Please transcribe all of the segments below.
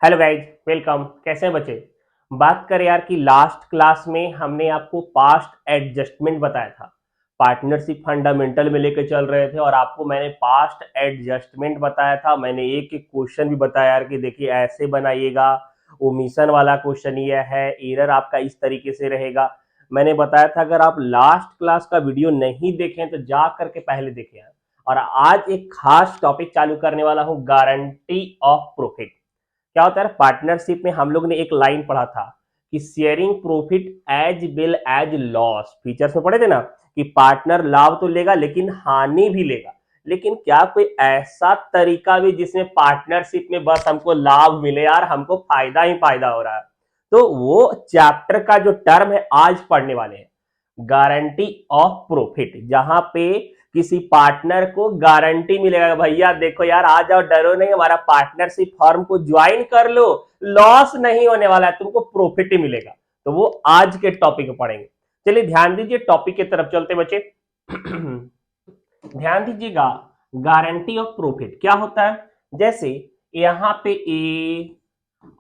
Hello guys, welcome. कैसे हैं बच्चे? बात करें यार कि लास्ट क्लास में हमने आपको पास्ट एडजस्टमेंट बताया था। पार्टनरशिप फंडामेंटल में लेके चल रहे थे और आपको मैंने पास्ट एडजस्टमेंट बताया था। मैंने एक एक क्वेश्चन भी बताया यार कि देखिए ऐसे बनाइएगा। ओमिशन वाला क्वेश्चन ये है, एरर आपका इस तरीके से रहेगा। मैंने बताया था अगर आप लास्ट क्लास का वीडियो नहीं देखें तो जा करके पहले देखें यार। और आज एक खास टॉपिक चालू करने वाला हूँ, गारंटी ऑफ प्रॉफिट। क्या होता है, पार्टनरशिप में हम लोग ने एक लाइन पढ़ा था कि sharing profit as well as loss. Features में पढ़े थे ना कि पार्टनर लाभ तो लेगा लेकिन हानि भी लेगा। लेकिन क्या कोई ऐसा तरीका भी जिसमें पार्टनरशिप में बस हमको लाभ मिले यार, हमको फायदा ही फायदा हो रहा है? तो वो चैप्टर का जो टर्म है आज पढ़ने वाले हैं, गारंटी ऑफ प्रॉफिट। जहां पे किसी पार्टनर को गारंटी मिलेगा, भैया देखो यार आ जाओ, डरो नहीं, हमारा पार्टनरशिप फर्म को ज्वाइन कर लो, लॉस नहीं होने वाला है, तुमको प्रॉफिट ही मिलेगा। तो वो आज के टॉपिक में पढ़ेंगे। चलिए ध्यान दीजिए, टॉपिक की तरफ चलते बच्चे। ध्यान दीजिएगा, गारंटी ऑफ प्रॉफिट क्या होता है। जैसे यहां पे ए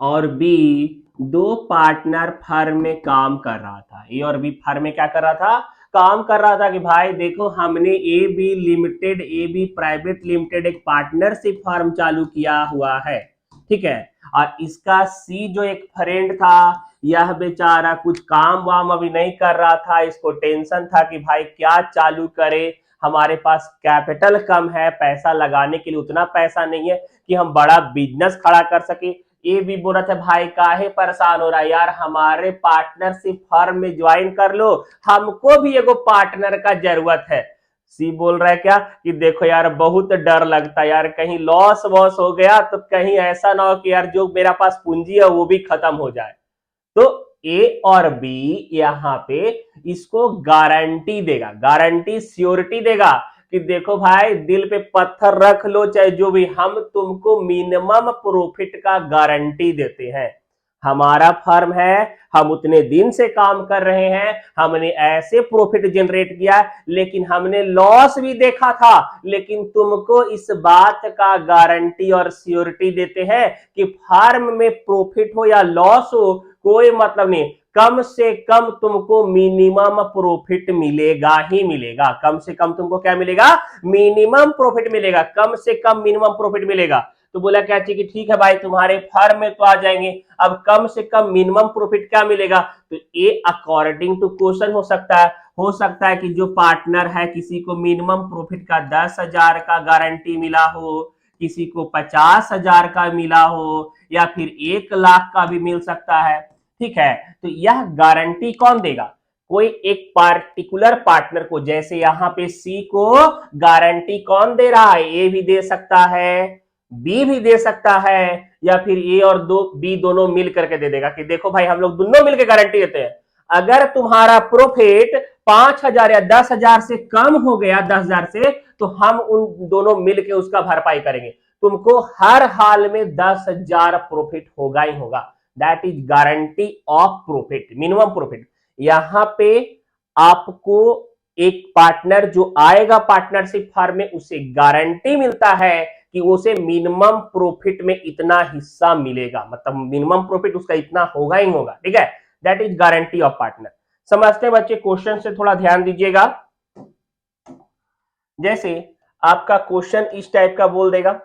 और बी दो पार्टनर फर्म में काम कर रहा था। ए और बी फर्म में क्या कर रहा था? काम कर रहा था कि भाई देखो हमने A B limited, A B private limited एक पार्टनरशिप फर्म चालू किया हुआ है, ठीक है। और इसका सी जो एक फ्रेंड था, यह बेचारा कुछ काम वाम अभी नहीं कर रहा था। इसको टेंशन था कि भाई क्या चालू करे, हमारे पास कैपिटल कम है, पैसा लगाने के लिए उतना पैसा नहीं है कि हम बड़ा बिजनेस खड़ा कर सके। ये भी बोल रहा था भाई काहे परेशान हो रहा है यार, हमारे पार्टनरशिप फर्म में ज्वाइन कर लो, हमको भी एगो पार्टनर का जरूरत है। सी बोल रहा है क्या कि देखो यार बहुत डर लगता है यार, कहीं लॉस वॉस हो गया तो कहीं ऐसा ना हो कि यार जो मेरा पास पूंजी है वो भी खत्म हो जाए। तो ए और बी यहां पे इसको गारंटी देगा, गारंटी श्योरिटी देगा कि देखो भाई दिल पे पत्थर रख लो चाहे जो भी, हम तुमको मिनिमम प्रॉफिट का गारंटी देते हैं। हमारा फर्म है, हम उतने दिन से काम कर रहे हैं, हमने ऐसे प्रॉफिट जनरेट किया, लेकिन हमने लॉस भी देखा था, लेकिन तुमको इस बात का गारंटी और श्योरिटी देते हैं कि फर्म में प्रॉफिट हो या लॉस हो कोई मतलब नहीं, कम से कम तुमको मिनिमम प्रॉफिट मिलेगा ही मिलेगा। कम से कम तुमको क्या मिलेगा? मिनिमम प्रॉफिट मिलेगा, कम से कम मिनिमम प्रॉफिट मिलेगा। तो बोला क्या चाहिए कि ठीक है भाई तुम्हारे फर्म में तो आ जाएंगे, अब कम से कम मिनिमम प्रॉफिट क्या मिलेगा? तो ये अकॉर्डिंग टू क्वेश्चन हो सकता है। हो सकता है कि जो पार्टनर है किसी को मिनिमम प्रॉफिट का 10,000 का गारंटी मिला हो, किसी को 50,000 का मिला हो, या फिर 1 लाख का भी मिल सकता है, ठीक है। तो यह गारंटी कौन देगा? कोई एक पार्टिकुलर पार्टनर को। जैसे यहां पे सी को गारंटी कौन दे रहा है? ए भी दे सकता है, बी भी दे सकता है, या फिर ए और दो बी दोनों मिल करके दे देगा कि देखो भाई हम लोग दोनों मिलकर गारंटी देते हैं, अगर तुम्हारा प्रॉफिट 5,000 या 10,000 से कम हो गया, 10,000 से, तो हम उन दोनों मिलकर उसका भरपाई करेंगे। तुमको हर हाल में 10,000 प्रॉफिट होगा ही होगा। That is guarantee of profit, minimum profit. यहां पे आपको एक पार्टनर जो आएगा पार्टनरशिप फर्म में, उसे गारंटी मिलता है कि उसे मिनिमम प्रॉफिट में इतना हिस्सा मिलेगा, मतलब मिनिमम प्रॉफिट उसका इतना होगा ही होगा, ठीक है। That is guarantee of partner. समझते हैं बच्चे? क्वेश्चन से थोड़ा ध्यान दीजिएगा। जैसे आपका क्वेश्चन इस टाइप का बोल देगा,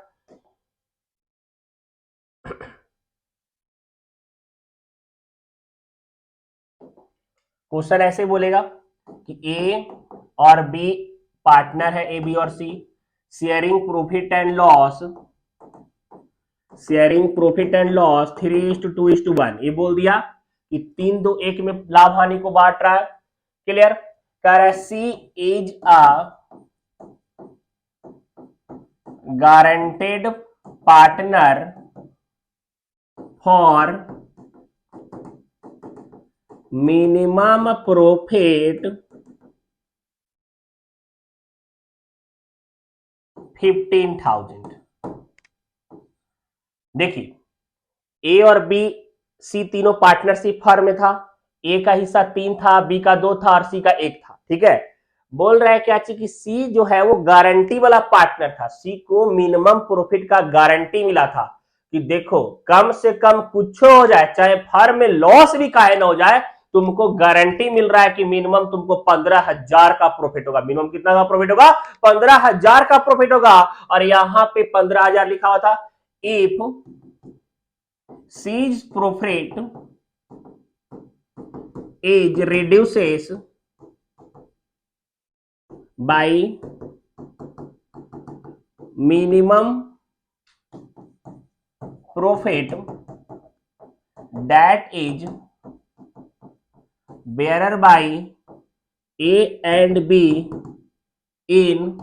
क्वेश्चन ऐसे बोलेगा कि ए और बी पार्टनर है, ए बी और C, sharing profit and loss, sharing profit and loss 3:2:1। ये बोल दिया कि 3-2-1 में लाभ हानि को बांट रहा है। क्लियर? कह रहा है C is a guaranteed partner for minimum profit 15,000। देखिए ए और बी सी तीनों पार्टनरशिप फर्म में था। ए का हिस्सा 3 था, बी का 2 था और सी का 1 था, ठीक है। बोल रहा है क्या चाहिए कि सी जो है वो गारंटी वाला पार्टनर था, सी को मिनिमम प्रॉफिट का गारंटी मिला था। कि देखो कम से कम कुछ हो जाए, चाहे फर्म में लॉस भी काहे ना हो जाए, तुमको गारंटी मिल रहा है कि मिनिमम तुमको 15,000 का प्रॉफिट होगा। मिनिमम कितना का प्रॉफिट होगा? 15,000 का प्रॉफिट होगा। और यहां पे 15,000 लिखा हुआ था। If C's profit is reduces by minimum profit that is bearer by A and B in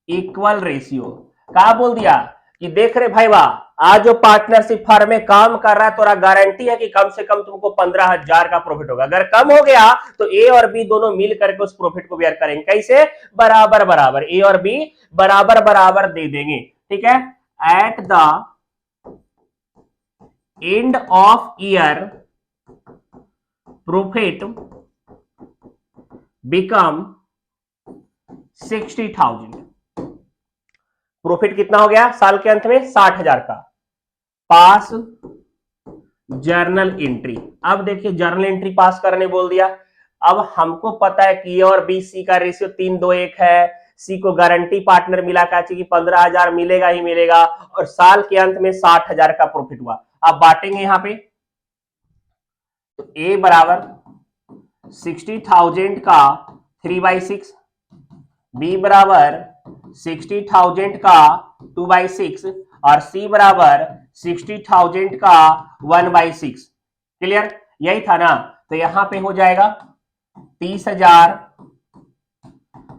equal ratio. कहा बोल दिया कि देख रहे भाई वाह, आज जो पार्टनरशिप फर्म में काम कर रहा है, तोरा गारंटी है कि कम से कम तुमको 15,000 का प्रॉफिट होगा। अगर कम हो गया तो ए और बी दोनों मिल करके उस प्रॉफिट को बेयर करेंगे। कैसे? बराबर बराबर, ए और बी बराबर बराबर दे देंगे। ठीक है। At the end of year profit become 60,000। Profit कितना हो गया साल के अंत में? 60,000 का। पास जर्नल एंट्री। अब देखिए जर्नल एंट्री पास करने बोल दिया। अब हमको पता है कि ए और बी सी का रेशियो 3:2:1 है। सी को गारंटी पार्टनर मिला का कि 15,000 मिलेगा ही मिलेगा, और साल के अंत में 60,000 का प्रॉफिट हुआ। अब बांटेंगे यहां पे, तो ए बराबर 60,000 का 3/6, बी बराबर 60,000 का 2/6, और सी बराबर 60,000 का 1/6। क्लियर? यही था ना। तो यहां पे हो जाएगा 30,000,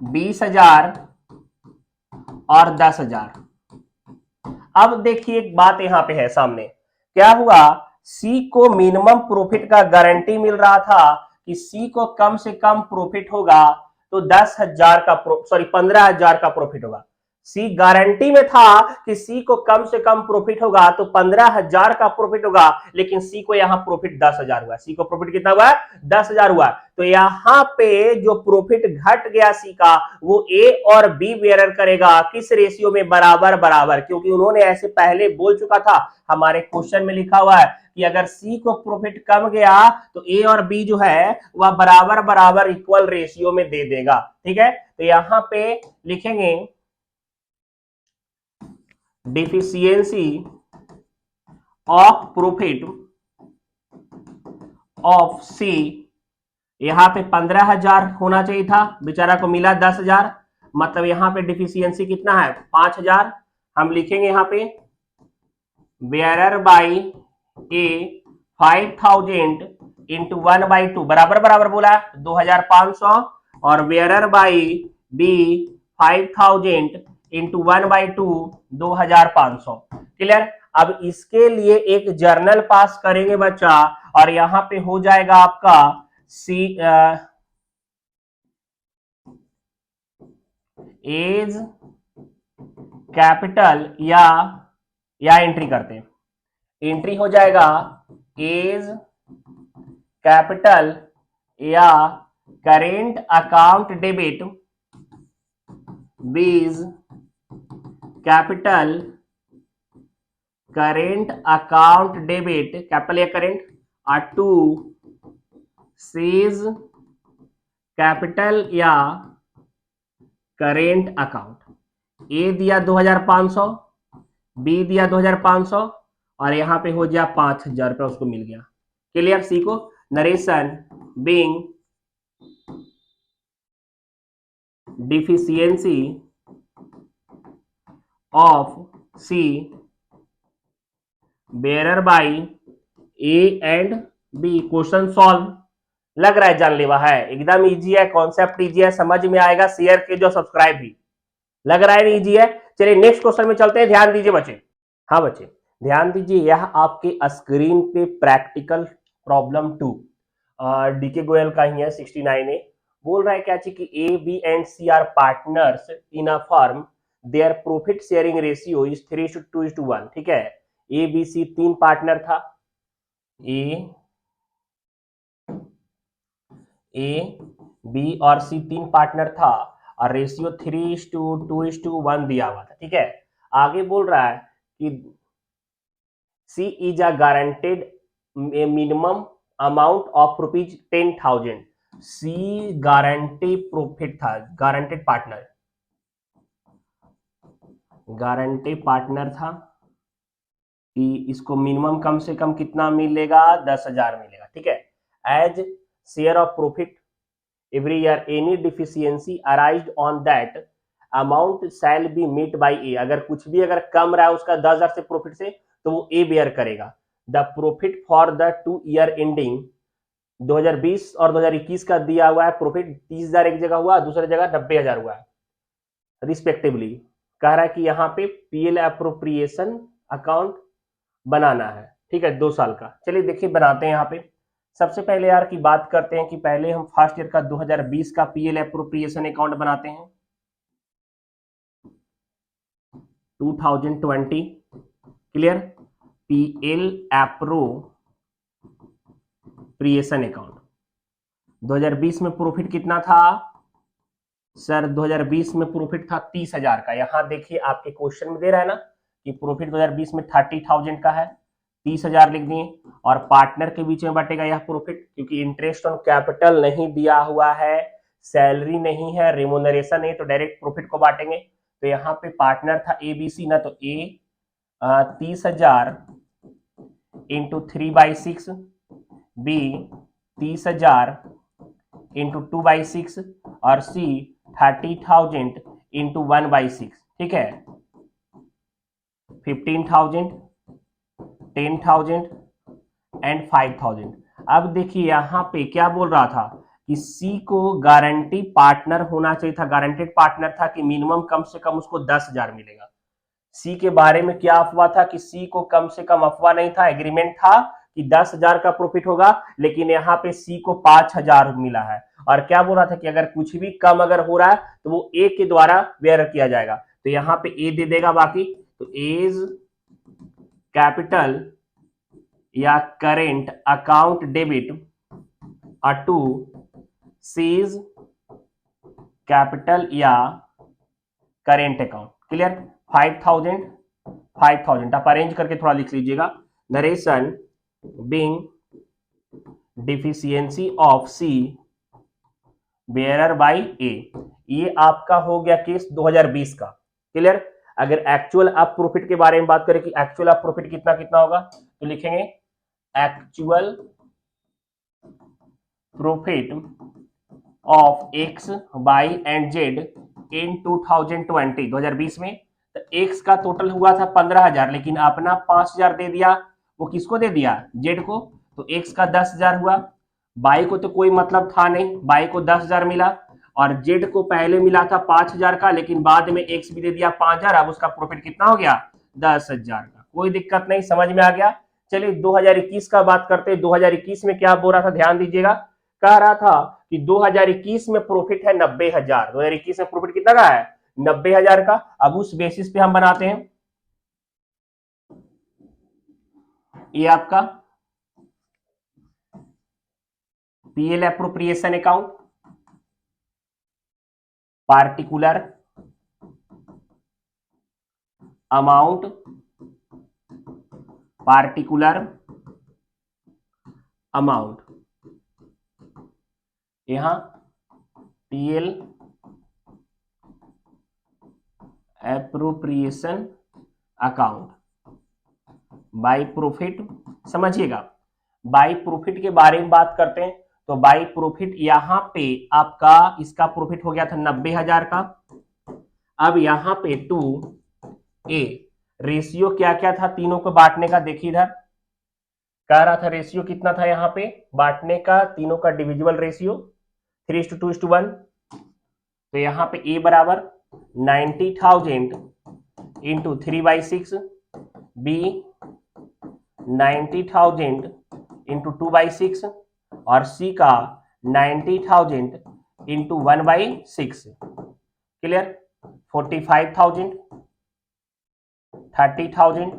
20,000 और 10,000। अब देखिए एक बात यहां पे है सामने, क्या हुआ? सी को मिनिमम प्रॉफिट का गारंटी मिल रहा था कि सी को कम से कम प्रॉफिट होगा तो 10,000 का, सॉरी 15,000 का प्रॉफिट होगा। सी गारंटी में था कि सी को कम से कम प्रॉफिट होगा तो 15,000 का प्रॉफिट होगा, लेकिन सी को यहां प्रॉफिट 10,000 हुआ। सी को प्रॉफिट कितना हुआ? 10,000 हुआ। तो यहां पे जो प्रॉफिट घट गया सी का, वो ए और बी बेयर करेगा। किस रेशियो में? बराबर बराबर, क्योंकि उन्होंने ऐसे पहले बोल चुका था। हमारे क्वेश्चन में लिखा हुआ है कि अगर सी को प्रॉफिट कम गया तो ए और बी जो है वह बराबर बराबर इक्वल रेशियो में दे देगा। ठीक है। तो यहां पे लिखेंगे डिफिशियंसी ऑफ प्रॉफिट ऑफ सी। यहां पे 15,000 होना चाहिए था, बेचारा को मिला 10,000, मतलब यहां पे डिफिशियंसी कितना है? 5,000। हम लिखेंगे यहां पे बेयरर बाई ए 5,000 इंटू 1/2, बराबर बराबर बोला 2,500, और bearer by B 5,000 into 1/2 2,500। Clear? अब इसके लिए एक जर्नल पास करेंगे बच्चा, और यहां पे हो जाएगा आपका सी एज कैपिटल, या एंट्री करते हैं, एंट्री हो जाएगा एज कैपिटल या करेंट अकाउंट डेबिट बीज capital current account debit, capital या करेंट, टू सीज कैपिटल या करेंट अकाउंट। ए दिया 2,500, बी दिया 2,500, और यहां पे हो गया 5,000 रुपया उसको मिल गया। क्लियर? सी को narration being deficiency of C bearer by A and B. Question solve. लग रहा है जानलेवा है, एकदम इजी है, कॉन्सेप्ट इजी है, समझ में आएगा। शेयर के जो सब्सक्राइब भी, लग रहा है इजी है। चलिए नेक्स्ट क्वेश्चन में चलते हैं। ध्यान दीजिए बच्चे। हाँ बच्चे ध्यान दीजिए, यह आपके स्क्रीन पे प्रैक्टिकल प्रॉब्लम 2 डीके गोयल का ही है, 69A। बोल रहा है क्या कि A B and C are partners in a firm, their profit sharing ratio is 3:2:1। ठीक है। ए बी सी 3 पार्टनर था, ए बी और सी 3 पार्टनर था, और रेशियो 3:2:1 दिया हुआ था। ठीक है। आगे बोल रहा है कि C is a guaranteed minimum amount of rupees 10,000। C guarantee profit था, गारंटेड पार्टनर, गारंटी पार्टनर था कि इसको मिनिमम कम से कम कितना मिलेगा, 10,000 मिलेगा। ठीक है। A's share of profit every year any deficiency arised on that amount shall be meet by A. अगर कुछ भी अगर कम रहा है उसका 10,000 से प्रॉफिट से, तो वो ए बेयर करेगा। The profit for the 2 year ending 2020 और 2021 का दिया हुआ है प्रॉफिट 30,000 एक जगह हुआ, दूसरी जगह 90,000 हुआ है रिस्पेक्टिवली। कह रहा है कि यहाँ पे पीएल अप्रोप्रिएशन अकाउंट बनाना है। ठीक है, 2 साल का। चलिए देखिए बनाते हैं। यहाँ पे सबसे पहले यार की बात करते हैं कि पहले हम फर्स्ट ईयर का 2020 का पीएल अप्रोप्रिएशन अकाउंट बनाते हैं। 2020 क्लियर, पीएल अप्रोप्रिएशन अकाउंट। 2020 में प्रॉफिट कितना था सर? 2020 में प्रॉफिट था 30,000 का। यहां देखिए आपके क्वेश्चन में दे रहा है ना कि प्रॉफिट 2020 में 30,000 का है, 30,000 लिख दिए। और पार्टनर के बीच में बटेगा यह प्रॉफिट, क्योंकि इंटरेस्ट ऑन कैपिटल नहीं दिया हुआ है, सैलरी नहीं है, रेमुनरेशन नहीं, तो डायरेक्ट प्रॉफिट को बांटेंगे। तो यहाँ पे पार्टनर था ABC ना, तो ए 30,000 इंटू 3/6, बी 30,000 इंटू 2/6 और सी 30,000 इंटू 1/6। ठीक है, 15,000, 10,000 एंड 5,000। अब देखिए यहां पे क्या बोल रहा था कि सी को गारंटी पार्टनर होना चाहिए था, गारंटेड पार्टनर था कि मिनिमम कम से कम उसको 10,000 मिलेगा। सी के बारे में क्या अफवाह था कि सी को कम से कम, अफवाह नहीं था, एग्रीमेंट था कि 10,000 का प्रॉफिट होगा, लेकिन यहाँ पे सी को 5,000 मिला है। और क्या बोल रहा था कि अगर कुछ भी कम अगर हो रहा है तो वो ए के द्वारा बेयर किया जाएगा। तो यहाँ पे ए दे देगा बाकी। तो एज कैपिटल या current account debit to C's capital या करेंट अकाउंट। क्लियर, 5,000 आप अरेंज करके थोड़ा लिख लीजिएगा। Narration being deficiency of C bearer by A. ये आपका हो गया केस 2020 का। क्लियर, अगर एक्चुअल आप प्रॉफिट के बारे में बात करें कि एक्चुअल आप प्रॉफिट कितना कितना होगा, तो लिखेंगे actual profit of X Y and Z in 2020 में। तो एक्स का टोटल हुआ था 15,000, लेकिन अपना 5,000 दे दिया, वो किसको दे दिया, जेड को। तो एक्स का 10,000 हुआ, बाई को तो कोई मतलब था नहीं, बाई को 10,000 मिला, और जेड को पहले मिला था 5,000 का, लेकिन बाद में एक्स भी दे दिया 5,000। अब उसका प्रॉफिट कितना हो गया, 10,000 का। कोई दिक्कत नहीं, समझ में आ गया। चलिए 2021 का बात करते हैं। 2021 में क्या बोल रहा था, ध्यान दीजिएगा। कह रहा था कि 2021 में प्रॉफिट है 90,000। 2021 में प्रॉफिट कितना का है, 90,000 का। अब उस बेसिस पे हम बनाते हैं ये आपका PL appropriation account, particular amount, particular amount, यहां PL appropriation account by profit. समझिएगा, बाय प्रॉफिट के बारे में बात करते हैं। तो बाय प्रॉफिट यहां पे आपका इसका प्रॉफिट हो गया था 90,000 का। अब यहां पे 2A रेशियो क्या क्या था तीनों को बांटने का, देखिए इधर कह रहा था रेशियो कितना था यहाँ पे बांटने का, तीनों का डिविजिबल रेशियो 3:2:1। तो यहाँ पे ए बराबर 90,000 इंटू 3/6, बी 90,000 इंटू 2/6 और सी का 90,000 इंटू 1/6। क्लियर, 45,000, 30,000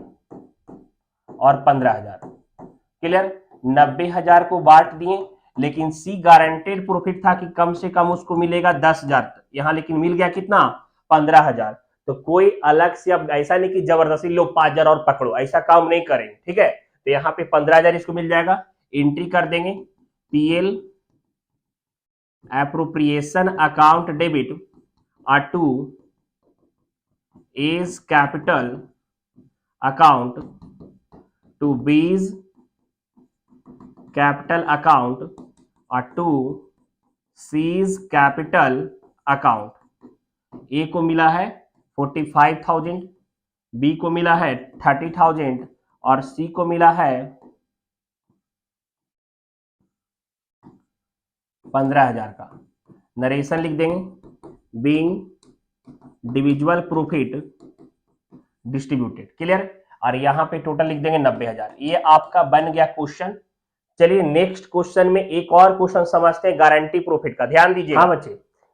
और 15,000। क्लियर, 90,000 को बांट दिए, लेकिन सी गारंटेड प्रॉफिट था कि कम से कम उसको मिलेगा 10,000, यहां लेकिन मिल गया कितना, 15,000। तो कोई अलग से अब ऐसा नहीं कि जबरदस्ती लो 5,000 और पकड़ो, ऐसा काम नहीं करेंगे, ठीक है। तो यहाँ पे 15,000 इसको मिल जाएगा, एंट्री कर देंगे PL appropriation account debit to A's capital account to B's capital account to C's capital account. A को मिला है 45,000, बी को मिला है 30,000 और सी को मिला है 15,000 का। नरेशन लिख देंगे, बीइंग डिविजुअल प्रॉफिट डिस्ट्रीब्यूटेड, क्लियर। और यहां पे टोटल लिख देंगे 90,000। ये आपका बन गया क्वेश्चन। चलिए नेक्स्ट क्वेश्चन में एक और क्वेश्चन समझते हैं गारंटी प्रॉफिट का, ध्यान दीजिए। हाँ बच्चे,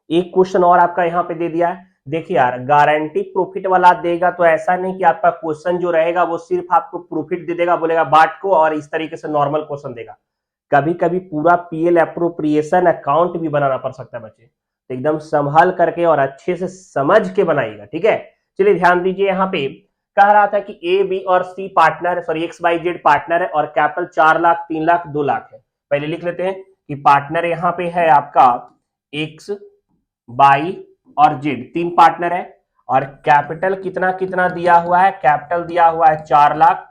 एक क्वेश्चन और आपका यहाँ पे दे दिया है। देखिए यार, गारंटी प्रॉफिट वाला देगा तो ऐसा नहीं कि आपका क्वेश्चन जो रहेगा वो सिर्फ आपको प्रॉफिट दे देगा, बोलेगा बाट को, और इस तरीके से नॉर्मल क्वेश्चन देगा। कभी कभी पूरा पीएल एप्रोप्रिएशन अकाउंट भी बनाना पड़ सकता है बच्चे, तो एकदम संभाल करके और अच्छे से समझ के बनाइएगा, ठीक है। चलिए ध्यान दीजिए, यहाँ पे कह रहा था कि ए बी और C partner, sorry X Y Z partner है और कैपिटल 4 लाख 3 लाख 2 लाख है। पहले लिख लेते हैं कि पार्टनर यहाँ पे है आपका एक्स वाई और जेड, 3 पार्टनर है। और कैपिटल कितना कितना दिया हुआ है, कैपिटल दिया हुआ है 4 लाख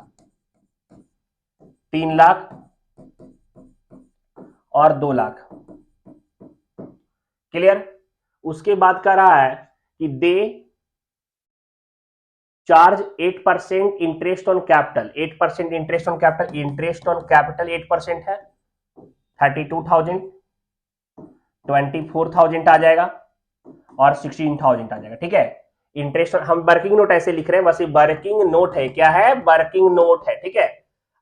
3 लाख और 2 लाख, क्लियर। उसके बाद कह रहा है कि they charge 8% interest on capital, 8% interest on capital, interest on capital 8% है, 32,000, 24,000 आ जाएगा और 16,000 आ जाएगा, ठीक है। इंटरेस्ट हम वर्किंग नोट ऐसे लिख रहे हैं, बस ये वर्किंग नोट है, क्या है, वर्किंग नोट है, ठीक है।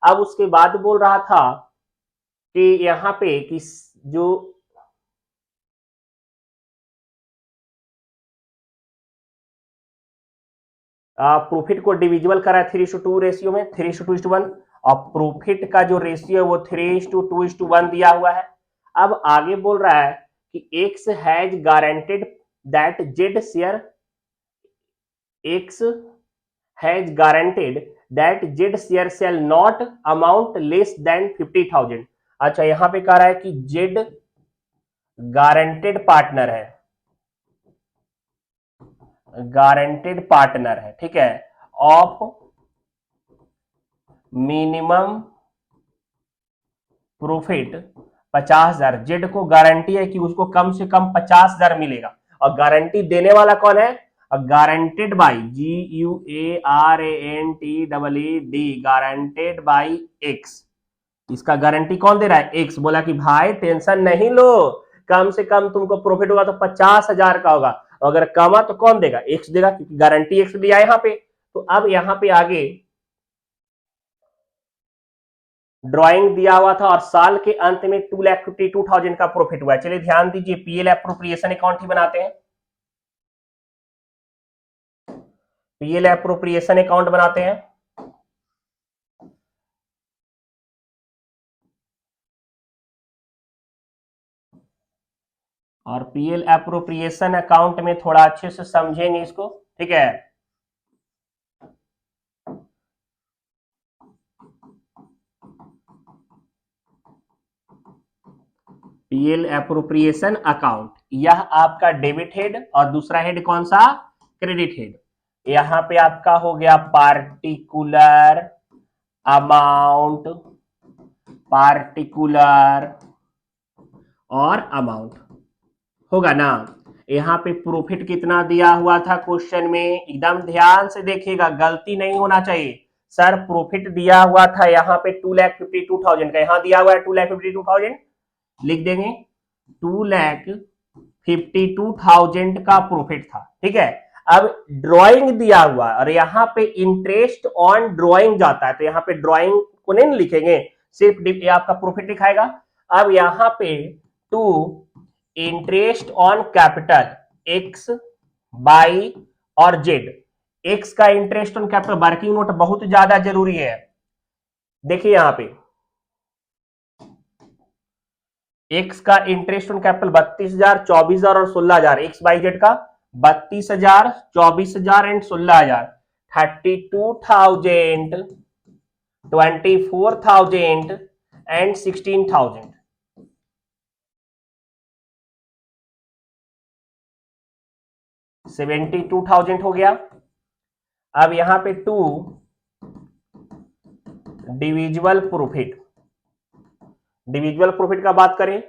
अब उसके बाद बोल रहा था कि यहां पे कि जो प्रॉफिट को डिविजिबल करा है 3:2 रेशियो में, 3:2:1, और प्रॉफिट का जो रेशियो है वो 3:2:1 दिया हुआ है। अब आगे बोल रहा है कि x has guaranteed that Z share, x has guaranteed that Z share shall not amount less than 50,000। अच्छा, यहां पे कह रहा है कि जेड गारंटेड पार्टनर है, गारंटेड पार्टनर है, ठीक है, ऑफ मिनिमम प्रॉफिट 50,000। जेड को गारंटी है कि उसको कम से कम 50,000 मिलेगा, और गारंटी देने वाला कौन है, guaranteed by GUARANTED, guaranteed by x. इसका गारंटी कौन दे रहा है, एक्स। बोला कि भाई टेंशन नहीं लो, कम से कम तुमको प्रॉफिट होगा तो 50,000 का होगा, अगर कमा तो कौन देगा, एक्स देगा, क्योंकि गारंटी एक्स दिया है यहाँ पे। तो अब यहाँ पे आगे ड्राइंग दिया हुआ था और साल के अंत में 2,52,000 का प्रॉफिट हुआ है। चलिए ध्यान दीजिए, पीएल एप्रोप्रिएशन अकाउंट ही बनाते हैं, पीएल एप्रोप्रिएशन अकाउंट बनाते हैं। और पीएल एप्रोप्रिएशन अकाउंट में थोड़ा अच्छे से समझेंगे इसको, ठीक है। पीएल एप्रोप्रिएशन अकाउंट, यह आपका डेबिट हेड और दूसरा हेड कौन सा, क्रेडिट हेड। यहां पे आपका हो गया पार्टिकुलर अमाउंट, पार्टिकुलर और अमाउंट होगा ना। यहाँ पे प्रॉफिट कितना दिया हुआ था क्वेश्चन में, एकदम ध्यान से देखिएगा, गलती नहीं होना चाहिए। सर प्रॉफिट दिया हुआ था यहाँ पे 2,52,000 का, यहाँ दिया हुआ है 2,52,000, लिख देंगे 2,52,000 का प्रॉफिट था, ठीक है। अब ड्राइंग दिया हुआ और यहाँ पे इंटरेस्ट ऑन ड्राइंग जाता है, तो यहाँ पे ड्राइंग को नहीं लिखेंगे, सिर्फ आपका प्रॉफिट दिखाएगा। अब यहाँ पे to interest on capital X Y और जेड, एक्स का interest on capital working note बहुत ज्यादा जरूरी है। देखिए यहां पे एक्स का इंटरेस्ट ऑन कैपिटल 32,000, 24,000 और 16,000, एक्स बाई जेड का 32,000, 24,000 एंड 16,000, 32,000, 24,000 एंड 16,000। 72,000 हो गया। अब यहां पे 2 डिविजिबल प्रॉफिट, डिविजिबल प्रॉफिट का बात करें,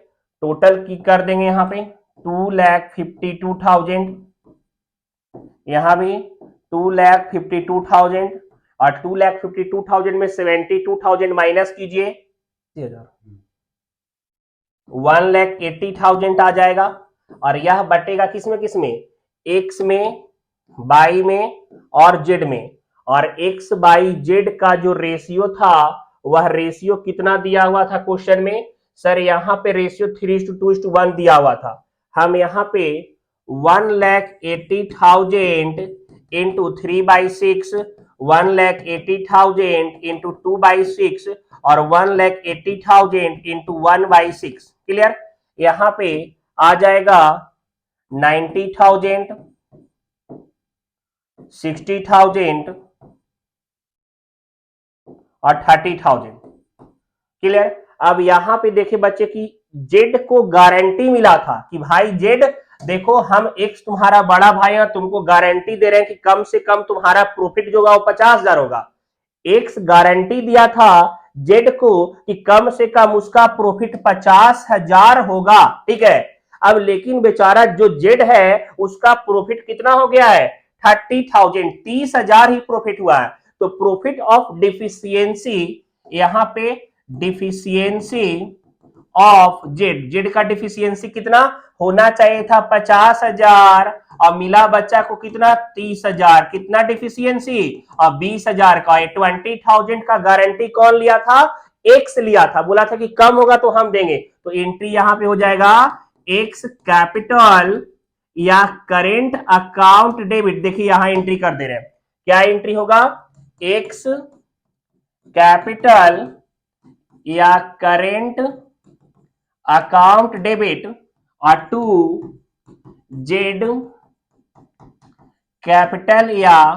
टोटल की कर देंगे यहां पे 2,52,000, यहां भी 2,52,000, और 2,52,000 में 72,000 माइनस कीजिए, 1,80,000 आ जाएगा। और यह बटेगा किसमें किसमें, एक्स में, बाई में और जेड में। और एक्स बाई जेड का जो रेशियो था वह रेशियो कितना दिया हुआ था क्वेश्चन में, सर यहाँ पे रेशियो 3:2:1 दिया हुआ था। हम यहाँ पे 1,80,000 इंटू 3/6, 1,80,000 इंटू 2/6 और 1,80,000 इंटू 1/6, क्लियर। यहां पे आ जाएगा 90,000, 60,000 और 30,000, क्लियर। अब यहां पे देखिए बच्चे की जेड को गारंटी मिला था कि भाई जेड देखो हम एक्स तुम्हारा बड़ा भाई है, तुमको गारंटी दे रहे हैं कि कम से कम तुम्हारा प्रॉफिट जो होगा वो 50,000 होगा। एक्स गारंटी दिया था जेड को कि कम से कम उसका प्रॉफिट 50,000 होगा, ठीक है। अब लेकिन बेचारा जो जेड है उसका प्रॉफिट कितना हो गया है, 30,000, 30,000 ही प्रॉफिट हुआ है। तो प्रॉफिट ऑफ डिफिशियंसी, यहां पे डिफिशियंसी ऑफ जेड, जेड का डिफिशियंसी कितना होना चाहिए था, 50,000, और मिला बच्चा को कितना, 30,000। कितना डिफिशियंसी, और 20,000 का। 20,000 का गारंटी कौन लिया था, एक्स लिया था, बोला था कि कम होगा तो हम देंगे। तो एंट्री यहां पे हो जाएगा एक्स कैपिटल या करेंट अकाउंट डेबिट। देखिए यहां एंट्री कर दे रहे हैं, क्या एंट्री होगा, एक्स कैपिटल या करेंट अकाउंट डेबिट और 2 जेड कैपिटल या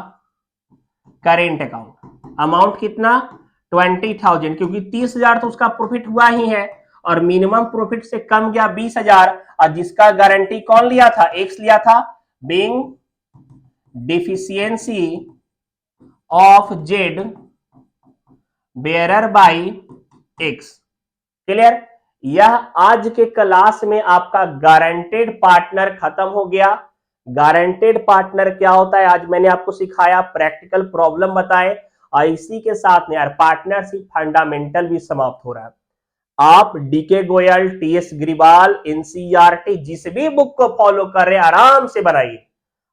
करेंट अकाउंट। अमाउंट कितना, 20,000, क्योंकि 30,000 तो उसका प्रॉफिट हुआ ही है और मिनिमम प्रॉफिट से कम गया 20,000, और जिसका गारंटी कौन लिया था, एक्स लिया था। Being deficiency of Z bearer by x, clear. यह आज के क्लास में आपका गारंटेड पार्टनर खत्म हो गया। गारंटेड पार्टनर क्या होता है आज मैंने आपको सिखाया, प्रैक्टिकल प्रॉब्लम बताए, और इसी के साथ में यार पार्टनरशिप फंडामेंटल भी समाप्त हो रहा है। आप DK Goyal, TS Grewal, NCERT जिस भी बुक को फॉलो कर रहे हैं आराम से बनाइए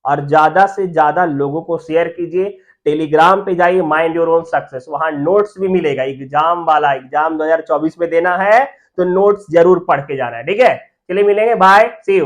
और ज्यादा से ज्यादा लोगों को शेयर कीजिए। टेलीग्राम पे जाइए, माइंड योर ओन सक्सेस, वहां नोट्स भी मिलेगा। एग्जाम वाला, एग्जाम 2024 में देना है तो नोट्स जरूर पढ़ के जाना है, ठीक है। चलिए मिलेंगे, बाय, सी यू।